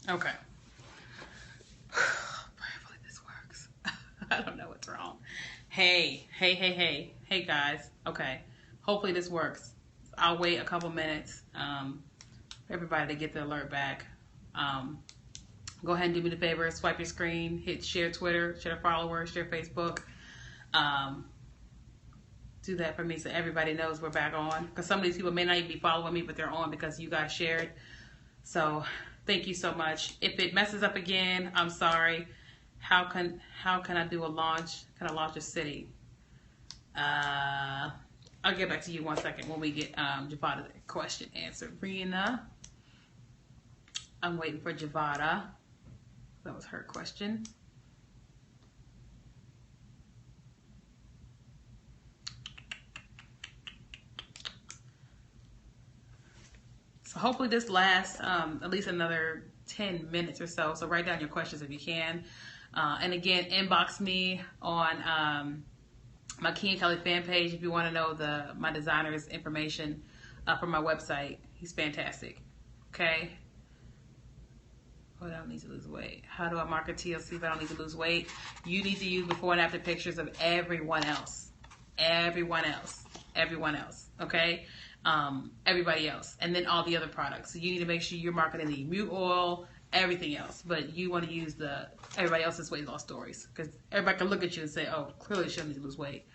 Okay. Hopefully this works. I don't know what's wrong. Hey, guys. Okay. Hopefully this works. I'll wait a couple minutes for everybody to get the alert back. Go ahead and do me the favor. Swipe your screen. Hit share Twitter, share followers, share Facebook. Do that for me so everybody knows we're back on. Because some of these people may not even be following me, but they're on because you guys shared. So thank you so much. If it messes up again, I'm sorry. How can I do a launch? Can I launch a city? I'll get back to you 1 second when we get Javada's question answered. Rena, I'm waiting for Javada. That was her question. So hopefully this lasts at least another 10 minutes or so. So write down your questions if you can. And again, inbox me on my Key and Kelly fan page if you want to know my designer's information from my website. He's fantastic. Okay. What do I need to lose weight? How do I market TLC if I don't need to lose weight? You need to use before and after pictures of everyone else. Everyone else. Everyone else. Okay. Everybody else, and then all the other products. So you need to make sure you're marketing the mute oil, everything else, but you want to use everybody else's weight loss stories because everybody can look at you and say, oh, clearly she needs to lose weight.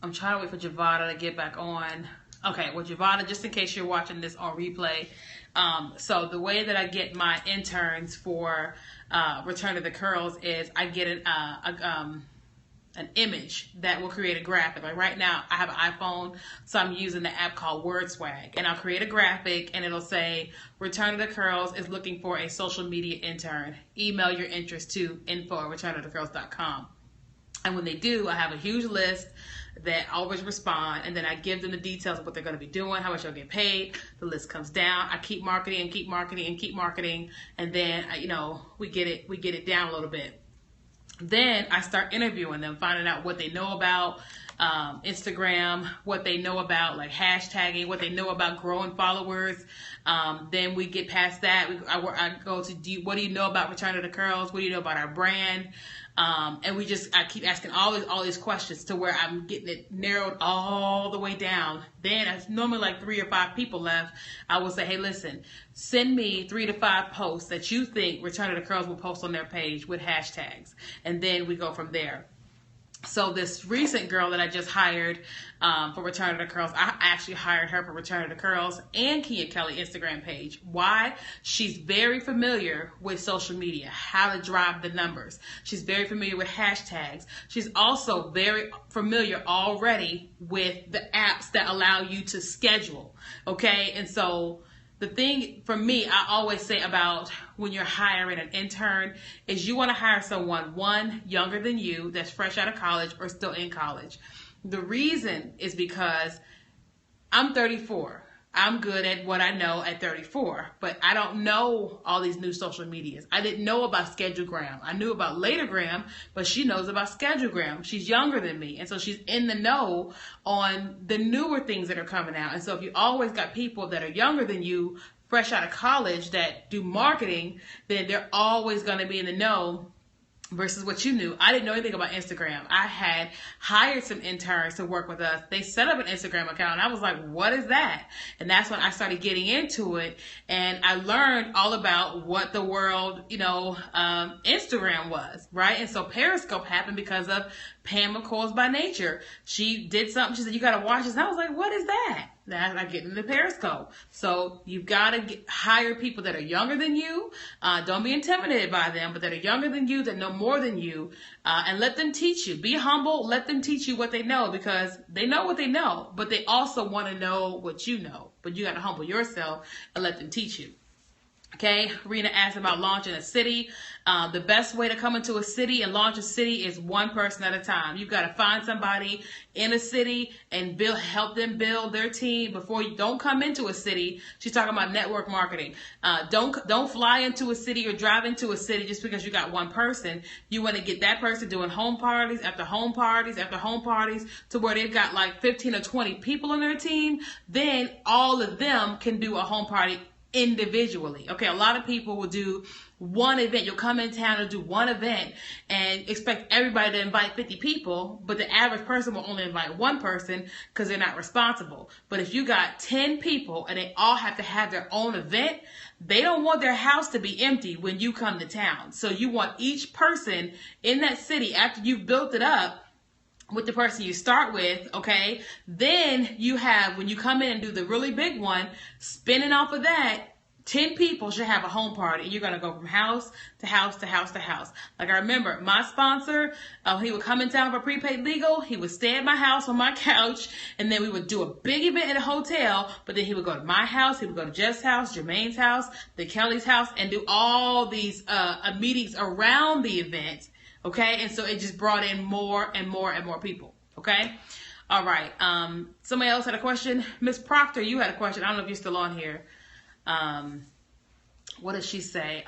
I'm trying to wait for Javada to get back on. Okay, well, Javada, just in case you're watching this on replay, so the way that I get my interns for Return to the Curls is I get an image that will create a graphic. Like right now, I have an iPhone, so I'm using the app called WordSwag, and I'll create a graphic, and it'll say, Return to the Curls is looking for a social media intern. Email your interest to info@returntothecurls.com. And when they do, I have a huge list that always respond, and then I give them the details of what they're going to be doing, how much they'll get paid. The list comes down. I keep marketing and keep marketing and keep marketing, and then we get it down a little bit. Then I start interviewing them, finding out what they know about Instagram, what they know about like hashtagging, what they know about growing followers. Then we get past that. I go to, what do you know about Return to the Curls? What do you know about our brand? And I keep asking all these questions to where I'm getting it narrowed all the way down. Then it's normally like 3 or 5 people left. I will say, hey, listen, send me 3 to 5 posts that you think Return to the Curls will post on their page with hashtags. And then we go from there. So this recent girl that I just hired for Return to the Curls, I actually hired her for Return to the Curls and Key and Kelly Instagram page. Why? She's very familiar with social media, how to drive the numbers. She's very familiar with hashtags. She's also very familiar already with the apps that allow you to schedule. Okay, and so the thing for me, I always say about when you're hiring an intern is you want to hire someone, one, younger than you, that's fresh out of college or still in college. The reason is because I'm 34. I'm good at what I know at 34, but I don't know all these new social medias. I didn't know about Schedulegram. I knew about Latergram, but she knows about Schedulegram. She's younger than me, and so she's in the know on the newer things that are coming out. And so if you always got people that are younger than you, fresh out of college, that do marketing, then they're always going to be in the know versus what you knew. I didn't know anything about Instagram. I had hired some interns to work with us. They set up an Instagram account, and I was like, what is that? And that's when I started getting into it, and I learned all about what the world, Instagram was, right? And so Periscope happened because of Pam McCall's By Nature. She did something. She said, you got to watch this. And I was like, what is that? That I get into Periscope. So you've got to hire people that are younger than you. Don't be intimidated by them, but that are younger than you, that know more than you, and let them teach you. Be humble. Let them teach you what they know, because they know what they know, but they also want to know what you know. But you got to humble yourself and let them teach you. Okay, Rena asked about launching a city. The best way to come into a city and launch a city is one person at a time. You've got to find somebody in a city and help them build their team before you don't come into a city. She's talking about network marketing. Don't fly into a city or drive into a city just because you got one person. You want to get that person doing home parties after home parties after home parties to where they've got like 15 or 20 people on their team. Then all of them can do a home party individually. Okay, a lot of people will do one event. You'll come in town and do one event and expect everybody to invite 50 people, but the average person will only invite one person because they're not responsible. But if you got 10 people and they all have to have their own event, they don't want their house to be empty when you come to town. So you want each person in that city, after you've built it up with the person you start with, okay, then you have, when you come in and do the really big one, spinning off of that, 10 people should have a home party. And you're going to go from house to house to house to house. Like I remember my sponsor, he would come in town for prepaid legal. He would stay at my house on my couch. And then we would do a big event in a hotel. But then he would go to my house. He would go to Jeff's house, Jermaine's house, the Kelly's house, and do all these meetings around the event. Okay. And so it just brought in more and more and more people. Okay. All right. Somebody else had a question. Miss Proctor, you had a question. I don't know if you're still on here. What did she say?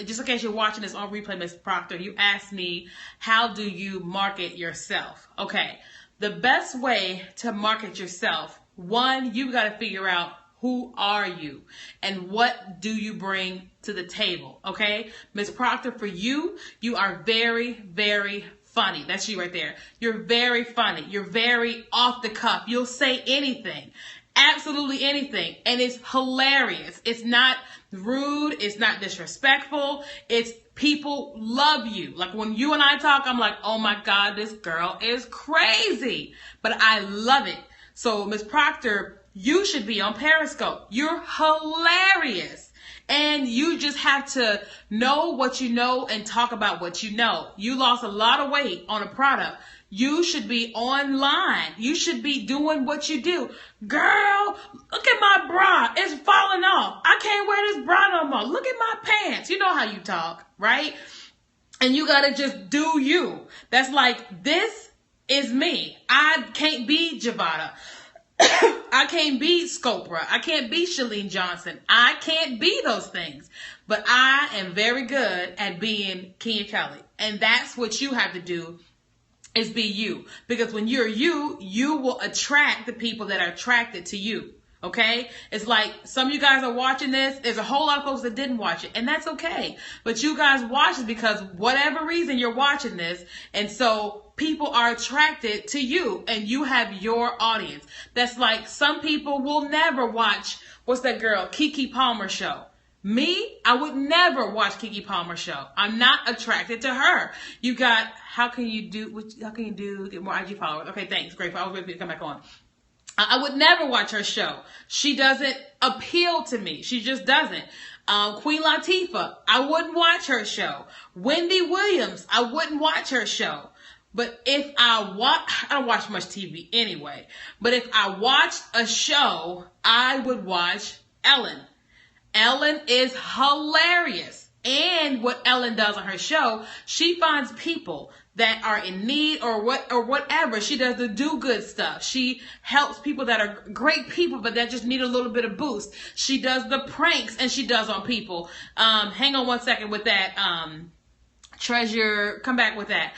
Just in case you're watching this on replay, Miss Proctor, you asked me, how do you market yourself? Okay. The best way to market yourself, one, you got to figure out who are you and what do you bring to the table. Okay. Miss Proctor, for you, you are very, very funny. That's you right there. You're very funny. You're very off the cuff. You'll say anything. Absolutely anything. And it's hilarious. It's not rude. It's not disrespectful. It's people love you. Like when you and I talk, I'm like, oh my God, this girl is crazy. But I love it. So Miss Proctor, you should be on Periscope. You're hilarious. And you just have to know what you know and talk about what you know. You lost a lot of weight on a product. You should be online. You should be doing what you do. Girl, look at my bra. It's falling off. I can't wear this bra no more. Look at my pants. You know how you talk, right? And you got to just do you. That's like, this is me. I can't be Javada. I can't be Scopra. I can't be Shalene Johnson. I can't be those things. But I am very good at being Kenya Kelly. And that's what you have to do, is be you. Because when you're you, you will attract the people that are attracted to you. Okay? It's like some of you guys are watching this. There's a whole lot of folks that didn't watch it. And that's okay. But you guys watch it because whatever reason you're watching this. And so people are attracted to you. And you have your audience. That's like some people will never watch, what's that girl? Keke Palmer show. Me, I would never watch Keke Palmer show. I'm not attracted to her. You got, how can you get more IG followers? Okay, thanks. Great. I was waiting for you to come back on. I would never watch her show. She doesn't appeal to me. She just doesn't. Queen Latifah, I wouldn't watch her show. Wendy Williams, I wouldn't watch her show. But if I don't watch much TV anyway. But if I watched a show, I would watch Ellen. Ellen is hilarious. And what Ellen does on her show, she finds people that are in need or whatever. She does the do-good stuff. She helps people that are great people, but that just need a little bit of boost. She does the pranks, and she does on people. Hang on one second with that. Treasure, come back with that.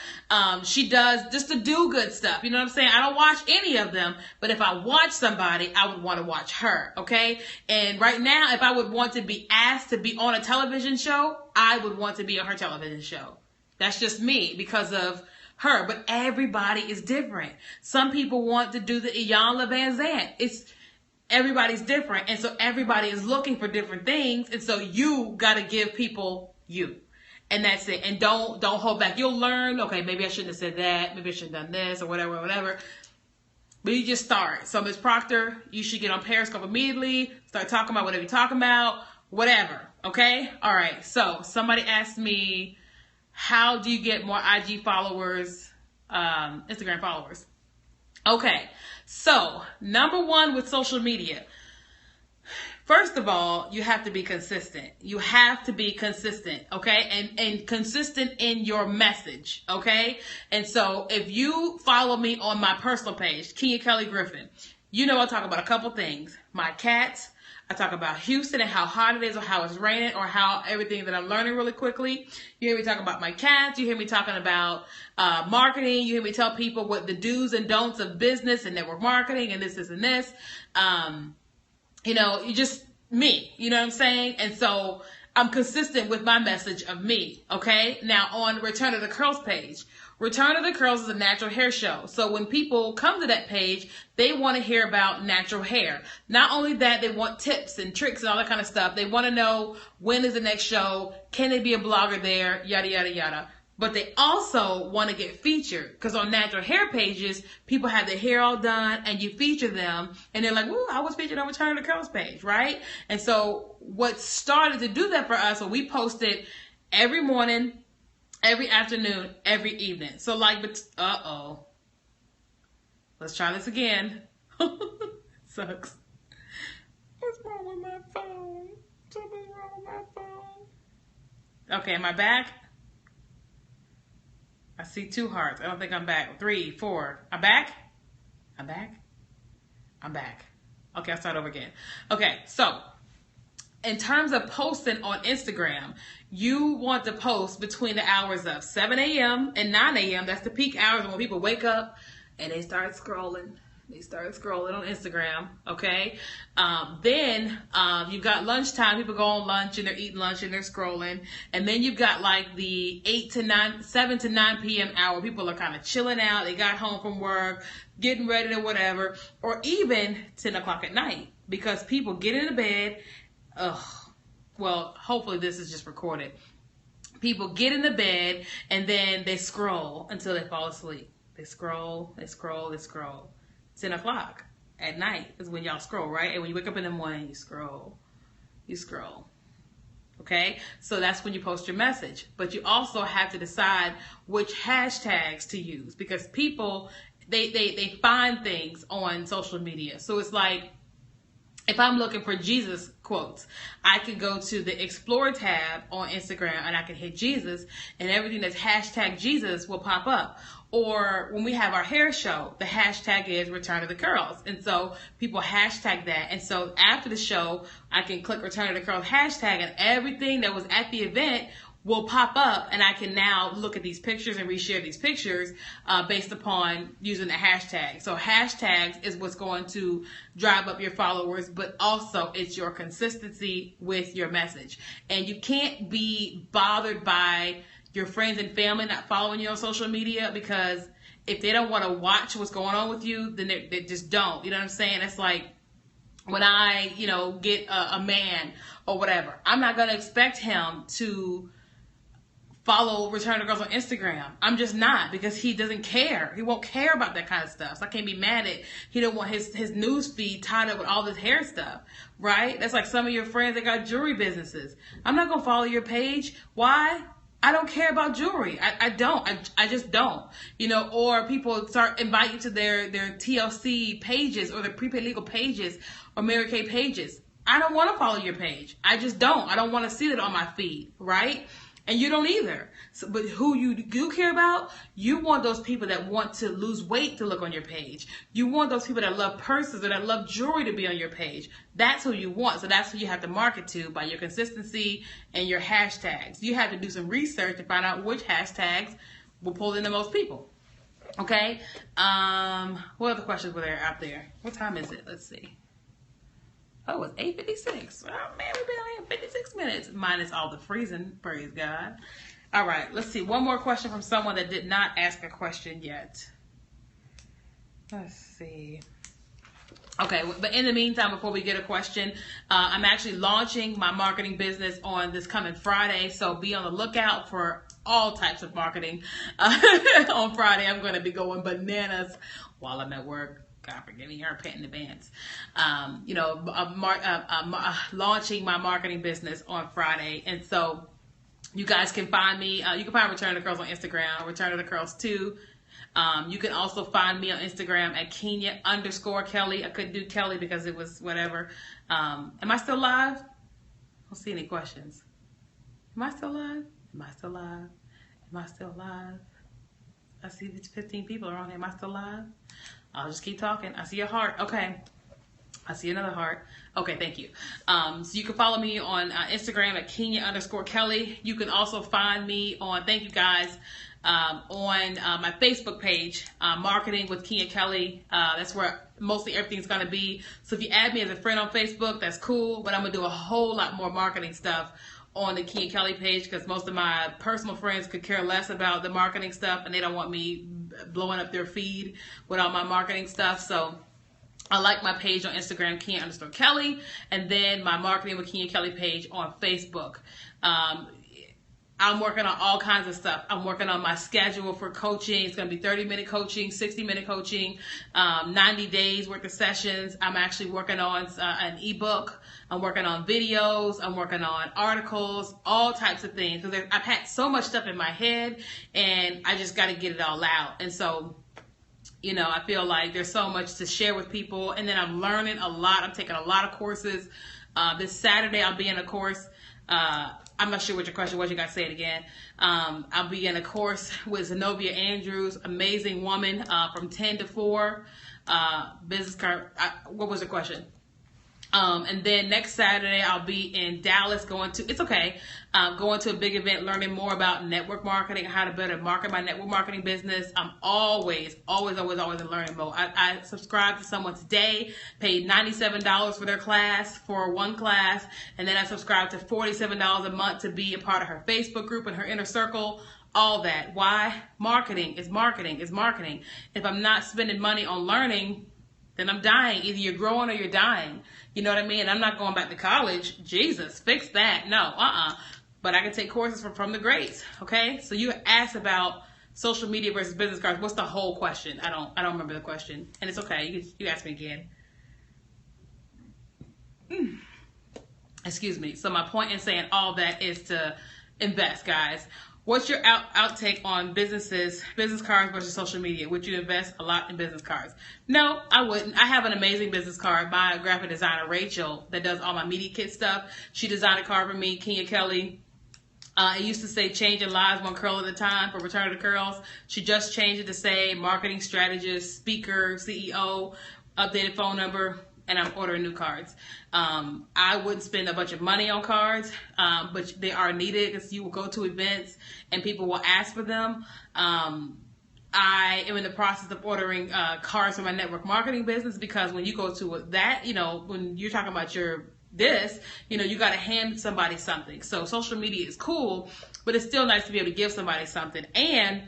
She does just the do-good stuff. You know what I'm saying? I don't watch any of them, but if I watch somebody, I would want to watch her, okay? And right now, if I would want to be asked to be on a television show, I would want to be on her television show. That's just me because of her, but everybody is different. Some people want to do the Iyanla Van Zant. Everybody's different, and so everybody is looking for different things, and so you got to give people you. And that's it. And don't hold back. You'll learn, okay, maybe I shouldn't have said that. Maybe I should have done this or whatever. But you just start. So Ms. Proctor, you should get on Periscope immediately. Start talking about whatever you're talking about. Whatever. Okay? All right. So somebody asked me, how do you get more IG followers, Instagram followers? Okay. So number one with social media. First of all, you have to be consistent. You have to be consistent, okay? And consistent in your message, okay? And so if you follow me on my personal page, Kenya Kelly Griffin, you know I talk about a couple things. My cats. I talk about Houston and how hot it is or how it's raining or how everything that I'm learning really quickly. You hear me talking about my cats. You hear me talking about marketing. You hear me tell people what the do's and don'ts of business and network marketing and this and this. You know, you just me. You know what I'm saying? And so I'm consistent with my message of me. Okay. Now on Return of the Curls page, Return of the Curls is a natural hair show. So when people come to that page, they want to hear about natural hair. Not only that, they want tips and tricks and all that kind of stuff. They want to know when is the next show? Can they be a blogger there? Yada, yada, yada. But they also want to get featured because on natural hair pages, people have their hair all done and you feature them and they're like, "Woo, I was featured on Return of the Curls page," right? And so what started to do that for us, so we posted every morning, every afternoon, every evening. So like, let's try this again. Sucks. What's wrong with my phone? Something's wrong with my phone. Okay, am I back? I see 2 hearts. I don't think I'm back. 3, 4. I'm back? I'm back? I'm back. Okay, I'll start over again. Okay, so in terms of posting on Instagram, you want to post between the hours of 7 a.m. and 9 a.m. That's the peak hours when people wake up and they start scrolling. They start scrolling on Instagram, okay? Then you've got lunchtime. People go on lunch and they're eating lunch and they're scrolling. And then you've got like the 7 to 9 p.m. hour. People are kind of chilling out. They got home from work, getting ready to whatever. Or even 10 o'clock at night because people get into bed. Well, hopefully this is just recorded. People get into bed and then they scroll until they fall asleep. They scroll, they scroll, they scroll. 10 o'clock at night is when y'all scroll, right? And when you wake up in the morning, you scroll. You scroll. Okay? So that's when you post your message. But you also have to decide which hashtags to use because people, they find things on social media. So it's like, if I'm looking for Jesus quotes, I could go to the Explore tab on Instagram and I can hit Jesus and everything that's hashtag Jesus will pop up. Or when we have our hair show, the hashtag is Return of the Curls. And so people hashtag that. And so after the show, I can click Return of the Curls hashtag and everything that was at the event will pop up and I can now look at these pictures and reshare these pictures based upon using the hashtag. So hashtags is what's going to drive up your followers, but also it's your consistency with your message. And you can't be bothered by your friends and family not following you on social media because if they don't want to watch what's going on with you, then they just don't. You know what I'm saying? It's like when I, get a man or whatever, I'm not going to expect him to follow Return of the Girls on Instagram. I'm just not because he doesn't care. He won't care about that kind of stuff. So I can't be mad at he don't want his news feed tied up with all this hair stuff, right? That's like some of your friends that got jewelry businesses. I'm not going to follow your page. Why? I don't care about jewelry. I don't. I just don't. Or people start inviting you to their TLC pages or their prepaid legal pages or Mary Kay pages. I don't want to follow your page. I just don't. I don't want to see it on my feed, right? And you don't either. So, but who you do care about, you want those people that want to lose weight to look on your page. You want those people that love purses or that love jewelry to be on your page. That's who you want. So that's who you have to market to by your consistency and your hashtags. You have to do some research to find out which hashtags will pull in the most people. Okay? What other questions were there out there? What time is it? Let's see. Oh, it's 8:56. Oh, man, we've been on here 56 minutes. Minus all the freezing, praise God. All right, let's see. One more question from someone that did not ask a question yet. Let's see. Okay, but in the meantime, before we get a question, I'm actually launching my marketing business on this coming Friday. So be on the lookout for all types of marketing. On Friday, I'm going to be going bananas while I'm at work. God forgive me, I repent in advance. Launching my marketing business on Friday. And so you guys can find me. You can find Return of the Curls on Instagram, Return of the Curls 2. You can also find me on Instagram at Kenya_Kelly. I couldn't do Kelly because it was whatever. Am I still live? I don't see any questions. Am I still live? Am I still live? Am I still live? I see 15 people are on here. Am I still live? I'll just keep talking. I see your heart. Okay. I see another heart. Okay, thank you. So you can follow me on Instagram at Kenya_Kelly. You can also find me on, thank you guys, on my Facebook page, Marketing with Kenya Kelly. That's where mostly everything's going to be. So if you add me as a friend on Facebook, that's cool. But I'm going to do a whole lot more marketing stuff on the Kenya Kelly page because most of my personal friends could care less about the marketing stuff and they don't want me blowing up their feed with all my marketing stuff. So I like my page on Instagram, Kenya_Kelly, and then my Marketing with Kenya Kelly page on Facebook. I'm working on all kinds of stuff. I'm working on my schedule for coaching. It's going to be 30-minute coaching, 60-minute coaching, 90 days worth of sessions. I'm actually working on an ebook. I'm working on videos. I'm working on articles, all types of things. Because I've had so much stuff in my head, and I just got to get it all out. And so, you know, I feel like there's so much to share with people. And then I'm learning a lot. I'm taking a lot of courses. This Saturday, I'll be in a course. I'm not sure what your question was. You got to say it again. I'll be in a course with Zenobia Andrews, amazing woman, from 10 to 4. Business card. What was the question? And then next Saturday, I'll be in Dallas going to a big event, learning more about network marketing, how to better market my network marketing business. I'm always in learning mode. I subscribed to someone today, paid $97 for their class, for one class, and then I subscribed to $47 a month to be a part of her Facebook group and her inner circle. All that. Why? Marketing is marketing is marketing. If I'm not spending money on learning, then I'm dying. Either you're growing or you're dying. You know what I mean? I'm not going back to college. Jesus, fix that. No, But I can take courses from the greats. Okay? So you asked about social media versus business cards. What's the whole question? I don't remember the question. And it's okay. You ask me again. Excuse me. So my point in saying all that is to invest, guys. What's your outtake on business cards versus social media? Would you invest a lot in business cards? No, I wouldn't. I have an amazing business card by graphic designer Rachel that does all my media kit stuff. She designed a card for me, Kenya Kelly. It used to say changing lives one curl at a time for Return of the Curls. She just changed it to say marketing strategist, speaker, CEO, updated phone number, and I'm ordering new cards. I wouldn't spend a bunch of money on cards, but they are needed because you will go to events and people will ask for them. I am in the process of ordering cards for my network marketing business because when you go to that, you know, when you're talking about you got to hand somebody something. So social media is cool, but it's still nice to be able to give somebody something. And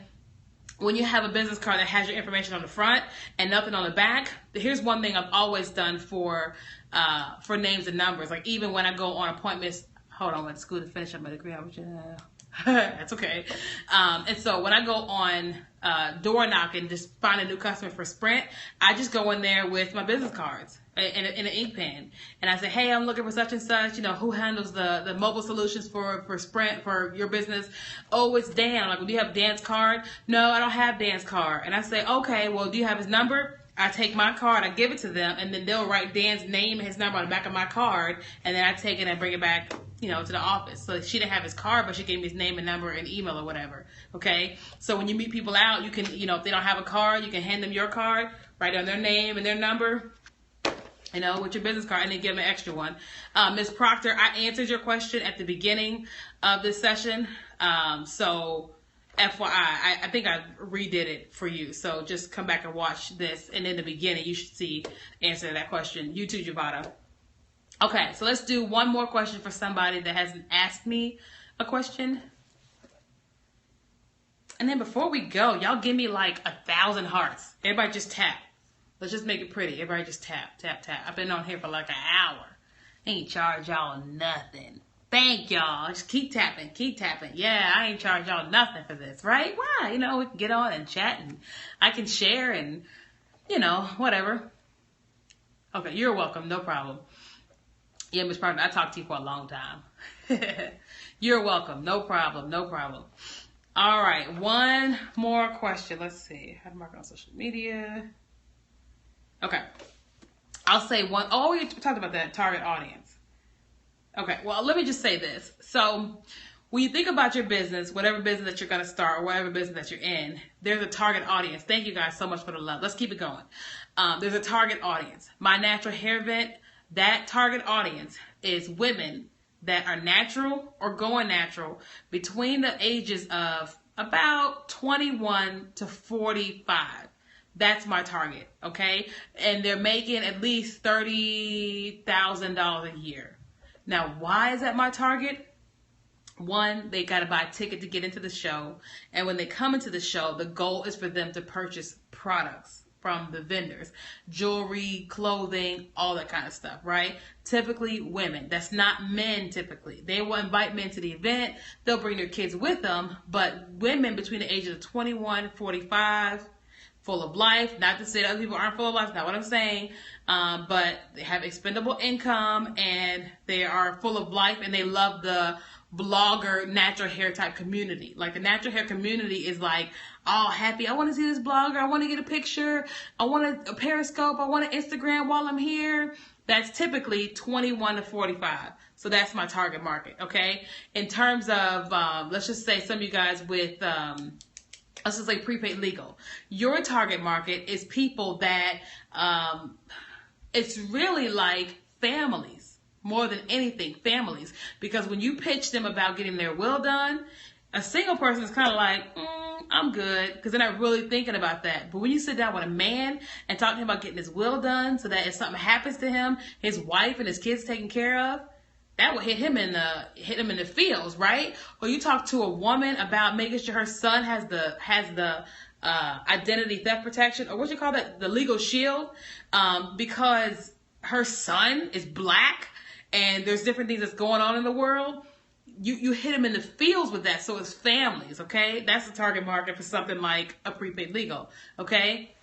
when you have a business card that has your information on the front and nothing on the back, here's one thing I've always done for names and numbers. Like even when I go on appointments, hold on, I went to school to finish up my degree. That's okay. And so when I go on door knocking, just find a new customer for Sprint, I just go in there with my business cards in an ink pen. And I say, hey, I'm looking for such and such, you know, who handles the mobile solutions for Sprint, for your business? Oh, it's Dan. Like, do you have Dan's card? No, I don't have Dan's card. And I say, okay, well, do you have his number? I take my card, I give it to them, and then they'll write Dan's name and his number on the back of my card, and then I take it and bring it back, you know, to the office. So she didn't have his card, but she gave me his name and number and email or whatever, okay? So when you meet people out, you can, you know, if they don't have a card, you can hand them your card, write down their name and their number, you know, with your business card, and then give them an extra one. Ms. Proctor, I answered your question at the beginning of this session, so FYI, I think I redid it for you. So just come back and watch this. And in the beginning, you should see the answer to that question. You too, Javada. Okay, so let's do one more question for somebody that hasn't asked me a question. And then before we go, y'all give me like 1,000 hearts. Everybody just tap. Let's just make it pretty. Everybody just tap, tap, tap. I've been on here for like an hour. Ain't charge y'all nothing. Thank y'all. Just keep tapping, keep tapping. Yeah, I ain't charge y'all nothing for this, right? Why? You know, we can get on and chat and I can share and, you know, whatever. Okay, you're welcome. No problem. Yeah, Ms. Parker, I talked to you for a long time. You're welcome. No problem. No problem. All right, one more question. Let's see. How to market on social media. Okay. I'll say one. Oh, we talked about that target audience. Okay, well, let me just say this. So when you think about your business, whatever business that you're going to start or whatever business that you're in, there's a target audience. Thank you guys so much for the love. Let's keep it going. There's a target audience. My natural hair event, that target audience is women that are natural or going natural between the ages of about 21 to 45. That's my target, okay? And they're making at least $30,000 a year. Now, why is that my target? One, they got to buy a ticket to get into the show. And when they come into the show, the goal is for them to purchase products from the vendors. Jewelry, clothing, all that kind of stuff, right? Typically women. That's not men typically. They will invite men to the event. They'll bring their kids with them. But women between the ages of 21 and 45, full of life. Not to say that other people aren't full of life. Not what I'm saying. But they have expendable income and they are full of life and they love the blogger natural hair type community. Like the natural hair community is like all happy. I want to see this blogger. I want to get a picture. I want a Periscope. I want an Instagram while I'm here. That's typically 21 to 45. So that's my target market. Okay. In terms of, let's just say some of you guys with, let's just say prepaid legal. Your target market is people that, it's really like families. More than anything, families. Because when you pitch them about getting their will done, a single person is kind of like, I'm good, because they're not really thinking about that. But when you sit down with a man and talk to him about getting his will done so that if something happens to him, his wife and his kids taken care of, that will hit him in the feels, right? Or you talk to a woman about making sure her son has the identity theft protection, or what you call that, the legal shield, because her son is black and there's different things that's going on in the world. You hit them in the feels with that. So it's families, okay? That's the target market for something like a prepaid legal, okay?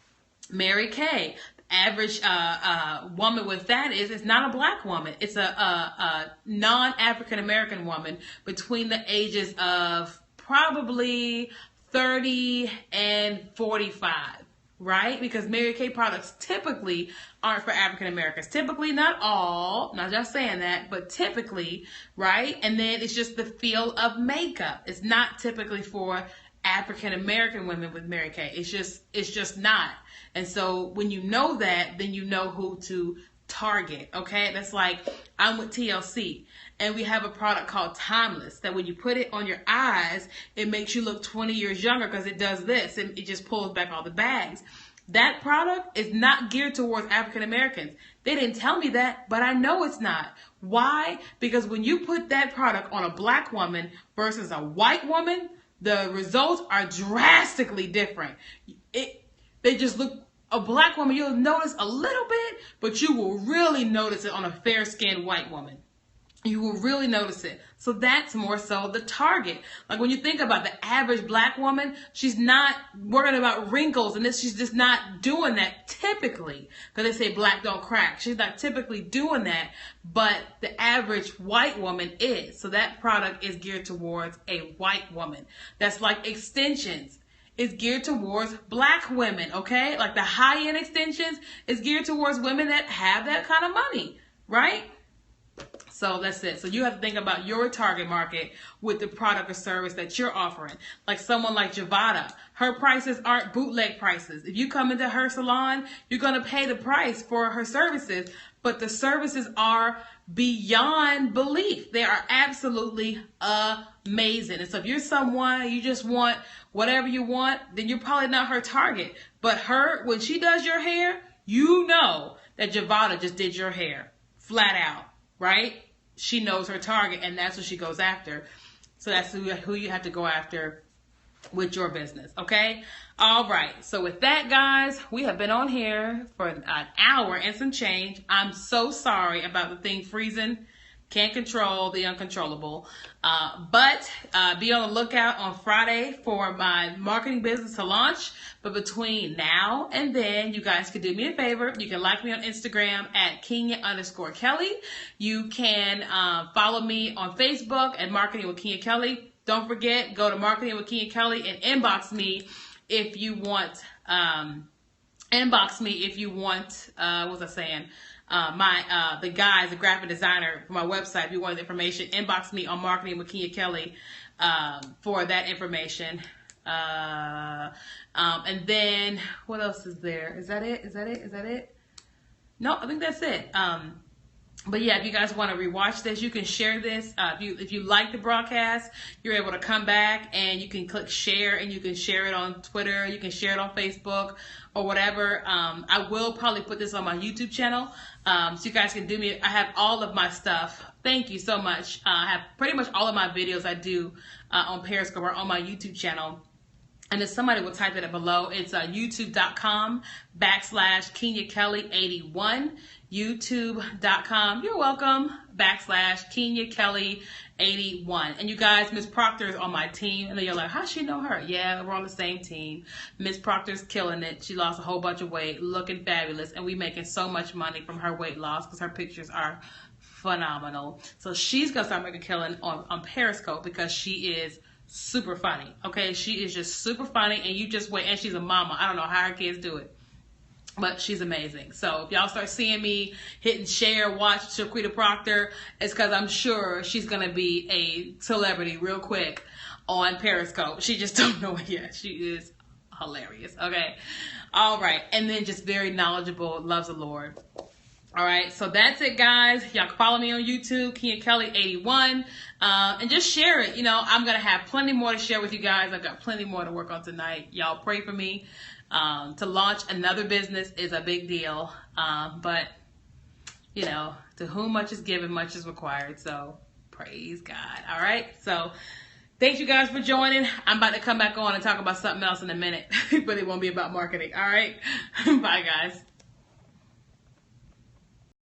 Mary Kay. Average woman with that is it's not a black woman. It's a non-African American woman between the ages of probably 30 and 45. Right? Because Mary Kay products typically aren't for African Americans. Typically, not all, not just saying that, but typically, right? And then it's just the feel of makeup. It's not typically for African American women with Mary Kay. It's just not. And so when you know that, then you know who to target, okay? That's like, I'm with TLC, and we have a product called Timeless that when you put it on your eyes, it makes you look 20 years younger because it does this, and it just pulls back all the bags. That product is not geared towards African Americans. They didn't tell me that, but I know it's not. Why? Because when you put that product on a black woman versus a white woman, the results are drastically different. They just look. A black woman, you'll notice a little bit, but you will really notice it on a fair-skinned white woman. You will really notice it. So that's more so the target. Like when you think about the average black woman, she's not worrying about wrinkles and this. She's just not doing that typically. Because they say black don't crack. She's not typically doing that. But the average white woman is. So that product is geared towards a white woman. That's like extensions. Is geared towards black women, okay? Like the high-end extensions is geared towards women that have that kind of money, right? So that's it. So you have to think about your target market with the product or service that you're offering. Like someone like Javada, her prices aren't bootleg prices. If you come into her salon, you're going to pay the price for her services, but the services are beyond belief. They are absolutely amazing. And so if you're someone, you just want whatever you want, then you're probably not her target. But her, when she does your hair, you know that Javada just did your hair. Flat out, right? She knows her target, and that's what she goes after. So that's who you have to go after with your business, okay? All right. So with that, guys, we have been on here for an hour and some change. I'm so sorry about the thing freezing. Can't control the uncontrollable. But be on the lookout on Friday for my marketing business to launch. But between now and then, you guys can do me a favor. You can like me on Instagram at Kenya_Kelly. You can follow me on Facebook at Marketing with Kenya Kelly. Don't forget, go to Marketing with Kenya Kelly and inbox me if you want. What was I saying? the guys, the graphic designer for my website. If you want the information, inbox me on Marketing with Kenya Kelly for that information. And then what else is there? Is that it? No, I think that's it. But yeah, if you guys want to rewatch this, you can share this. If you like the broadcast, you're able to come back and you can click share, and you can share it on Twitter. You can share it on Facebook or whatever. I will probably put this on my YouTube channel, so you guys can do me. I have all of my stuff. Thank you so much. I have pretty much all of my videos I do on Periscope or on my YouTube channel. And if somebody will type it up below, it's youtube.com/Kenya Kelly 81. YouTube.com, you're welcome, /Kenya Kelly 81. And you guys, Miss Proctor is on my team. And then you're like, how's she know her? Yeah, we're on the same team. Miss Proctor's killing it. She lost a whole bunch of weight, looking fabulous. And we making so much money from her weight loss because her pictures are phenomenal. So she's going to start making a killing on Periscope because she is super funny. Okay, she is just super funny, and you just wait. And she's a mama. I don't know how her kids do it, but she's amazing. So if y'all start seeing me hitting share, watch Shaquita Proctor, it's because I'm sure she's going to be a celebrity real quick on Periscope. She just don't know it yet. She is hilarious. Okay. All right. And then just very knowledgeable, loves the Lord. All right, so that's it, guys. Y'all can follow me on YouTube, Kenya Kelly 81, and just share it. You know, I'm going to have plenty more to share with you guys. I've got plenty more to work on tonight. Y'all pray for me. To launch another business is a big deal, but, you know, to whom much is given, much is required. So praise God. All right, so thank you guys for joining. I'm about to come back on and talk about something else in a minute, but it won't be about marketing. All right, bye, guys.